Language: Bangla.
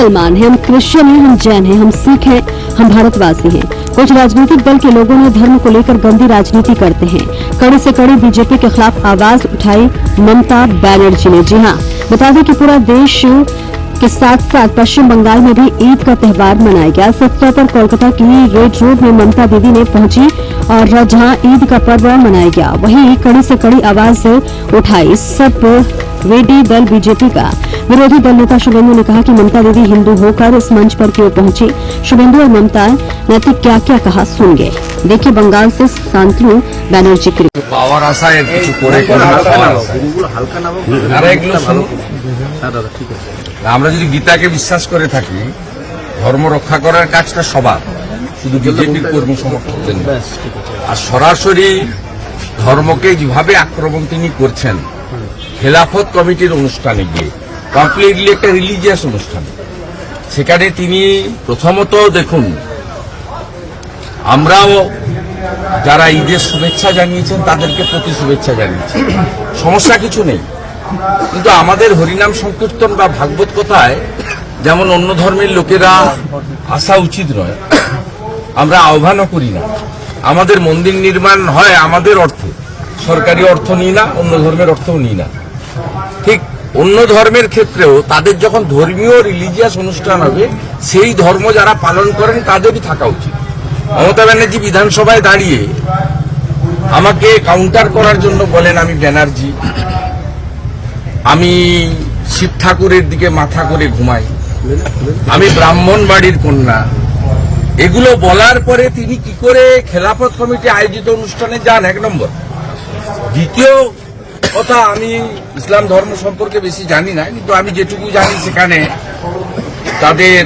मुसलमान हैं, हम क्रिश्चियन हैं, हम जैन हैं, हम सिख हैं, हम भारतवासी हैं। कुछ राजनीतिक दल के लोगों ने धर्म को लेकर गंदी राजनीति करते हैं। कड़ी से कड़ी बीजेपी के खिलाफ आवाज उठाई ममता बनर्जी ने। जी हां, बता दें कि पूरा देश के साथ साथ पश्चिम बंगाल में भी ईद का त्यौहार मनाया गया। इस अवसर पर कोलकाता की रेड रोड में ममता दीदी ने पहुंची और जहां ईद का पर्व मनाया गया, वहीं कड़ी से कड़ी आवाज उठाई सब विरोधी दल बीजेपी का। विरोधी दल नेता शुभेंदु ने कहा कि ममता दीदी हिंदू होकर इस मंच पर क्यों पहुंची। शुभेंदु और ममता ने क्या क्या कहा सुनिए। देखिए बंगाल से शांतनु बनर्जी की পাওয়ার আশায় কিছু করে আমরা যদি গীতাকে বিশ্বাস করে থাকি, ধর্ম রক্ষা করার কাজটা সবার, শুধু বিজেপির কর্মী সমর্থকদের নয়। আর সরাসরি ধর্মকে যেভাবে আক্রমণ তিনি করছেন খেলাফত কমিটির অনুষ্ঠানে গিয়ে, কমপ্লিটলি একটা রিলিজিয়াস অনুষ্ঠান, সেখানে তিনি প্রথমত দেখুন, আমরাও যারা ঈদের শুভেচ্ছা জানিয়েছেন তাদেরকে প্রতি শুভেচ্ছা জানিয়েছি, সমস্যা কিছু নেই। কিন্তু আমাদের হরিনাম সংকীর্তন বা ভাগবত কথায় যেমন অন্য ধর্মের লোকেরা আসা উচিত নয়, আমরা আহ্বানও করি না। আমাদের মন্দির নির্মাণ হয় আমাদের অর্থে, সরকারি অর্থ নিই না, অন্য ধর্মের অর্থও নিই না। ঠিক অন্য ধর্মের ক্ষেত্রেও তাদের যখন ধর্মীয় রিলিজিয়াস অনুষ্ঠান হবে, সেই ধর্ম যারা পালন করেন তাদেরই থাকা উচিত। মমতা ব্যানার্জি বিধানসভায় দাঁড়িয়ে আমাকে কাউন্টার করার জন্য বলেন আমি ব্যানার্জি, আমি শিব ঠাকুরের দিকে মাথা করে ঘুমাই, আমি ব্রাহ্মণ বাড়ির কন্যা, এগুলো বলার পরে তিনি কি করে খেলাফত কমিটি আয়োজিত অনুষ্ঠানে যান, এক নম্বর। দ্বিতীয় কথা, আমি ইসলাম ধর্ম সম্পর্কে বেশি জানি না, কিন্তু আমি যেটুকু জানি সেখানে তাদের